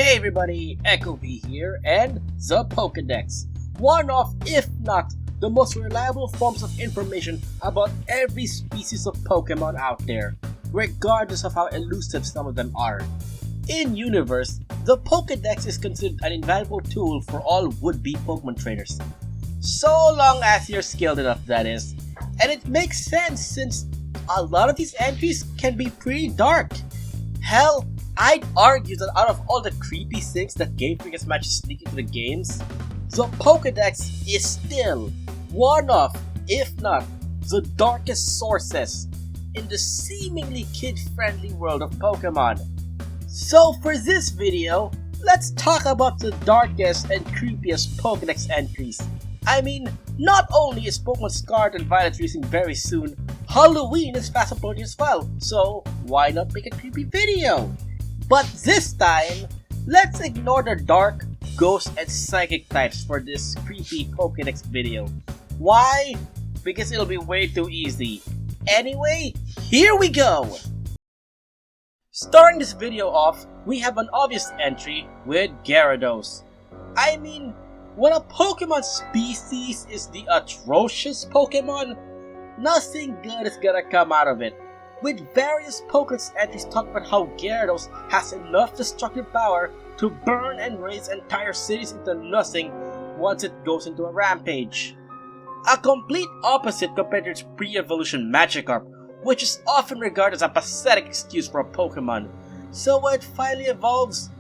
Hey everybody, EchoV here, and the Pokedex. One of, if not, the most reliable forms of information about every species of Pokemon out there, regardless of how elusive some of them are. In universe, the Pokedex is considered an invaluable tool for all would-be Pokemon trainers. So long as you're skilled enough, that is. And it makes sense since a lot of these entries can be pretty dark. Hell, I'd argue that out of all the creepy things that Game Freakers manage to sneak into the games, the Pokedex is still one of, if not, the darkest sources in the seemingly kid-friendly world of Pokemon. So for this video, let's talk about the darkest and creepiest Pokedex entries. I mean, not only is Pokemon Scarlet and Violet releasing very soon, Halloween is fast approaching as well, so why not make a creepy video? But this time, let's ignore the dark, ghost, and psychic types for this creepy Pokedex video. Why? Because it'll be way too easy. Anyway, here we go! Starting this video off, we have an obvious entry with Gyarados. I mean, when a Pokemon species is the atrocious Pokemon, nothing good is gonna come out of it. With various Pokedex entries talking about how Gyarados has enough destructive power to burn and raise entire cities into nothing once it goes into a rampage. A complete opposite compared to its pre-evolution Magikarp, which is often regarded as a pathetic excuse for a Pokemon. So when it finally evolves,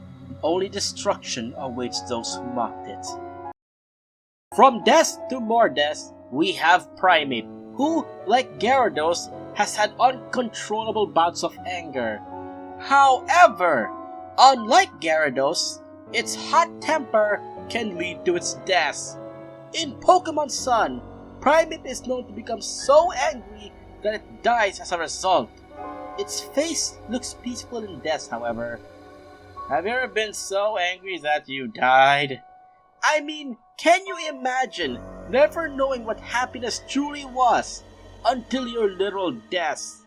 only destruction awaits those who mocked it. From death to more death, we have Primeape, who, like Gyarados, has had uncontrollable bouts of anger. However, unlike Gyarados, its hot temper can lead to its death. In Pokemon Sun, Primeape is known to become so angry that it dies as a result. Its face looks peaceful in death, however. Have you ever been so angry that you died? I mean, can you imagine never knowing what happiness truly was until your literal death?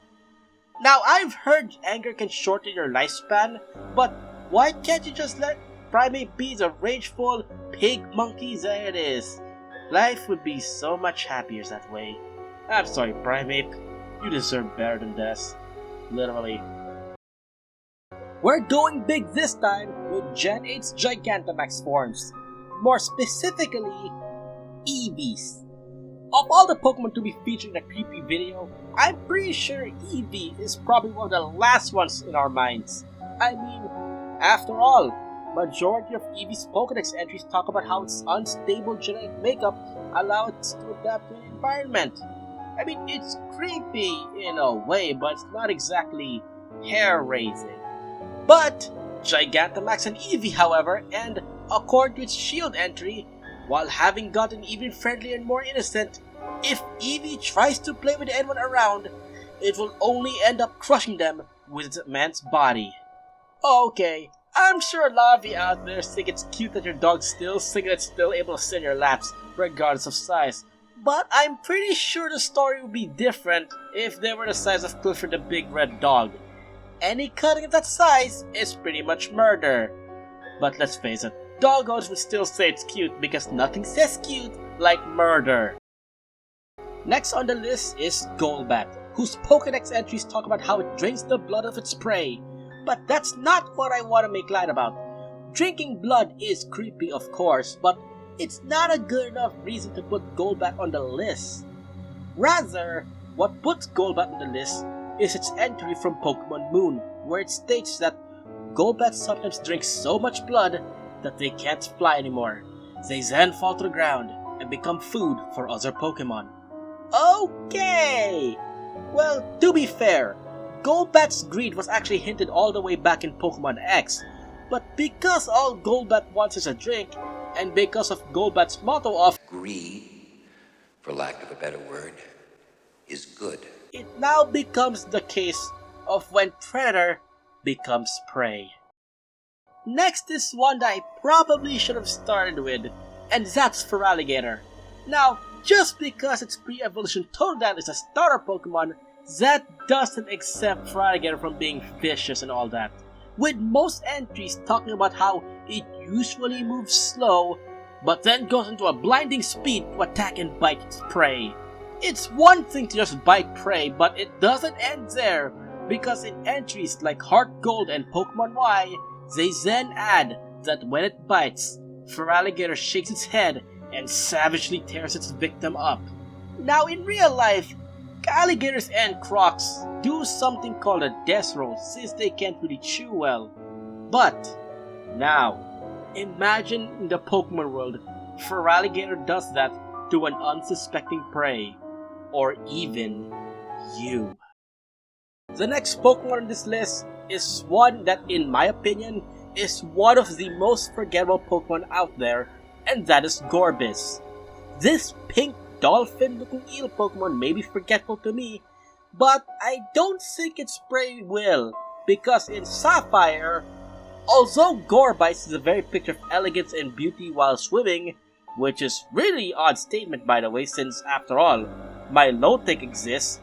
Now, I've heard anger can shorten your lifespan, but why can't you just let Primeape be the rageful pig monkey that it is? Life would be so much happier that way. I'm sorry, Primeape. You deserve better than this. Literally. We're going big this time with Gen 8's Gigantamax forms. More specifically, EVs. Of all the Pokemon to be featured in a creepy video, I'm pretty sure EV is probably one of the last ones in our minds. I mean, after all, majority of EV's Pokedex entries talk about how its unstable genetic makeup allows it to adapt to an environment. I mean, it's creepy in a way, but it's not exactly hair-raising. But Gigantamax and Eevee, however, and according to its Shield entry, while having gotten even friendlier and more innocent, if Eevee tries to play with anyone around, it will only end up crushing them with its immense body. Okay, I'm sure a lot of you out there think it's cute that your dog's still singing and still able to sit in your laps, regardless of size. But I'm pretty sure the story would be different if they were the size of Clifford the Big Red Dog. Any cutting of that size is pretty much murder. But let's face it, doggos would still say it's cute because nothing says cute like murder. Next on the list is Golbat, whose Pokedex entries talk about how it drinks the blood of its prey. But that's not what I want to make light about. Drinking blood is creepy, of course, but it's not a good enough reason to put Golbat on the list. Rather, what puts Golbat on the list is its entry from Pokemon Moon, where it states that Golbats sometimes drink so much blood that they can't fly anymore. They then fall to the ground and become food for other Pokemon. Okay! Well, to be fair, Golbat's greed was actually hinted all the way back in Pokemon X, but because all Golbat wants is a drink, and because of Golbat's motto of greed, for lack of a better word, is good, it now becomes the case of when predator becomes prey. Next is one that I probably should have started with, and that's Feraligatr. Now, just because its pre-evolution Totodile is a starter Pokemon, that doesn't exempt Feraligatr from being vicious and all that. with most entries talking about how it usually moves slow, but then goes into a blinding speed to attack and bite its prey. It's one thing to just bite prey, but it doesn't end there, because in entries like Heart Gold and Pokemon Y, they then add that when it bites, Feraligatr shakes its head and savagely tears its victim up. Now in real life, alligators and crocs do something called a death roll since they can't really chew well. But now, imagine in the Pokemon world, Feraligatr does that to an unsuspecting prey, or even you. The next Pokemon on this list is one that, in my opinion, is one of the most forgettable Pokemon out there, and that is Gorbis. This pink dolphin-looking eel Pokemon may be forgetful to me, but I don't think its prey will, because in Sapphire, although Gorbis is a very picture of elegance and beauty while swimming, which is really odd statement by the way, since after all, Milotic exists.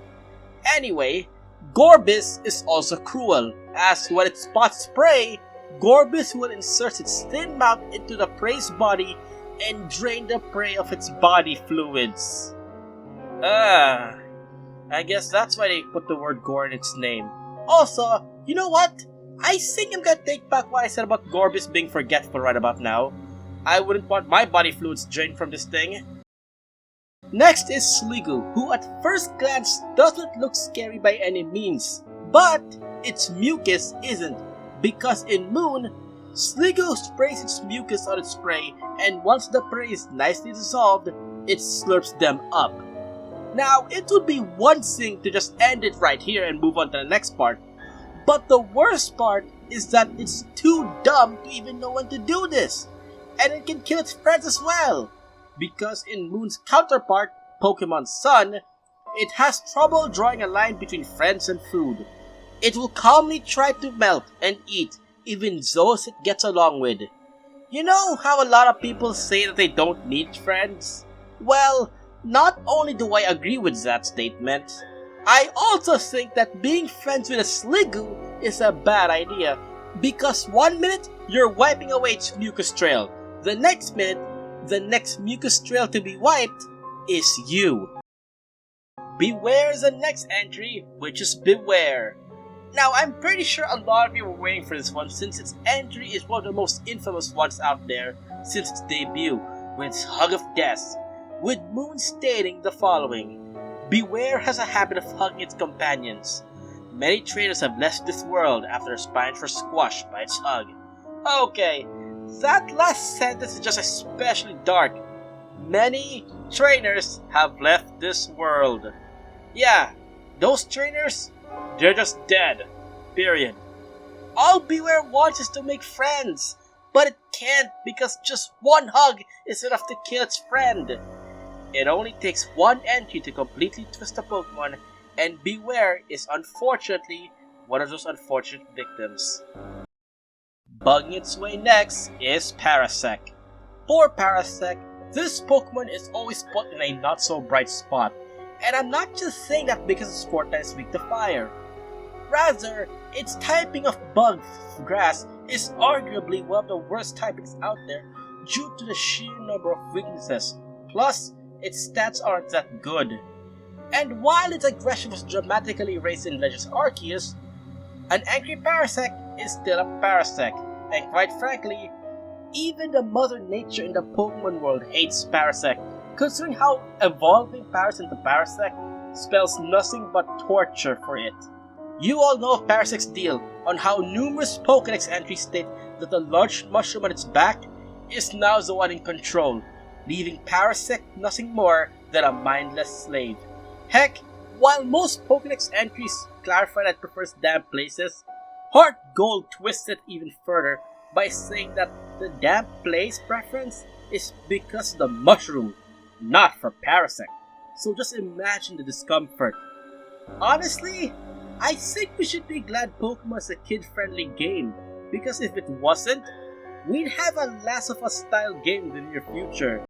Anyway, Gorbis is also cruel, as when it spots prey, Gorbis will insert its thin mouth into the prey's body and drain the prey of its body fluids. I guess that's why they put the word gore in its name. Also, you know what? I think I'm gonna take back what I said about Gorbis being forgetful right about now. I wouldn't want my body fluids drained from this thing. Next is Sliggoo, who at first glance doesn't look scary by any means, but its mucus isn't, because in Moon, Sliggoo sprays its mucus on its prey, and once the prey is nicely dissolved, it slurps them up. Now, it would be one thing to just end it right here and move on to the next part, but the worst part is that it's too dumb to even know when to do this, and it can kill its friends as well, because in Moon's counterpart, Pokemon Sun, it has trouble drawing a line between friends and food. It will calmly try to melt and eat even those it gets along with. You know how a lot of people say that they don't need friends? Well, not only do I agree with that statement, I also think that being friends with a Sliggoo is a bad idea, because one minute you're wiping away its mucus trail, the next minute, the next mucus trail to be wiped is you. Beware is the next entry, which is Beware. Now, I'm pretty sure a lot of you were waiting for this one since its entry is one of the most infamous ones out there since its debut, with its Hug of Death, with Moon stating the following: Beware has a habit of hugging its companions. Many trainers have left this world after their spines were squashed by its hug. Okay, that last sentence is just especially dark. Many trainers have left this world. Yeah, those trainers, they're just dead. Period. All Beware wants is to make friends, but it can't because just one hug is enough to kill its friend. It only takes one entry to completely twist a Pokemon, and Beware is unfortunately one of those unfortunate victims. Bugging its way next is Parasect. For Parasect, this Pokemon is always put in a not so bright spot, and I'm not just saying that because its Fortnite is weak to fire. Rather, its typing of bug grass is arguably one of the worst typings out there due to the sheer number of weaknesses, plus its stats aren't that good. And while its aggression was dramatically raised in Legends Arceus, an angry Parasect is still a Parasect, and quite frankly, even the Mother Nature in the Pokemon world hates Parasect, considering how evolving Paras into Parasect spells nothing but torture for it. You all know of Parasect's deal on how numerous Pokedex entries state that the large mushroom on its back is now the one in control, leaving Parasect nothing more than a mindless slave. Heck, while most Pokedex entries clarify that it prefers damp places, Heart Gold twists it even further by saying that the damp place preference is because of the mushroom, not for Parasect. So just imagine the discomfort. Honestly, I think we should be glad Pokemon is a kid-friendly game, because if it wasn't, we'd have a Last of Us style game in the near future.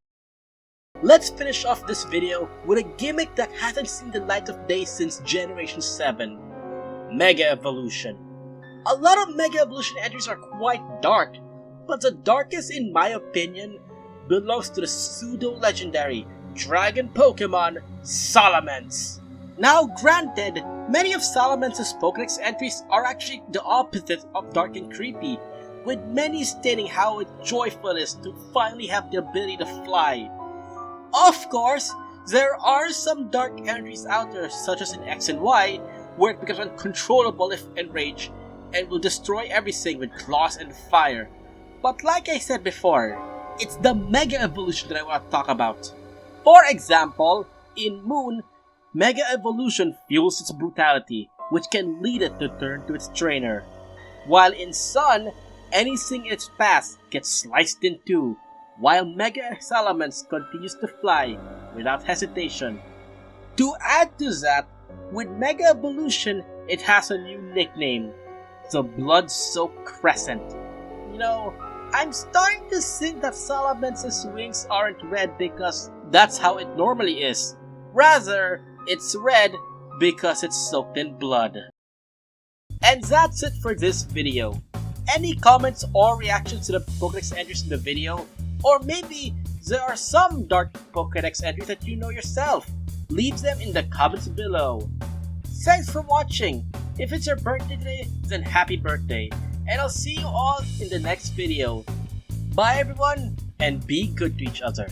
Let's finish off this video with a gimmick that hasn't seen the light of day since Generation 7, Mega Evolution. A lot of Mega Evolution entries are quite dark, but the darkest in my opinion belongs to the pseudo-legendary dragon Pokemon, Salamence. Now granted, many of Salamence's Pokedex entries are actually the opposite of dark and creepy, with many stating how joyful it is to finally have the ability to fly. Of course, there are some dark entries out there such as in X and Y, where it becomes uncontrollable if enraged and will destroy everything with claws and fire. But like I said before, it's the Mega Evolution that I want to talk about. For example, in Moon, Mega Evolution fuels its brutality, which can lead it to turn to its trainer. While in Sun, anything in its path gets sliced in two, while Mega Salamence continues to fly without hesitation. To add to that, with Mega Evolution, it has a new nickname, the Blood-Soaked Crescent. You know, I'm starting to think that Salamence's wings aren't red because that's how it normally is. Rather, it's red because it's soaked in blood. And that's it for this video. Any comments or reactions to the Pokedex entries in the video? Or maybe there are some dark Pokedex entries that you know yourself? Leave them in the comments below. Thanks for watching. If it's your birthday today, then happy birthday. And I'll see you all in the next video. Bye everyone, and be good to each other.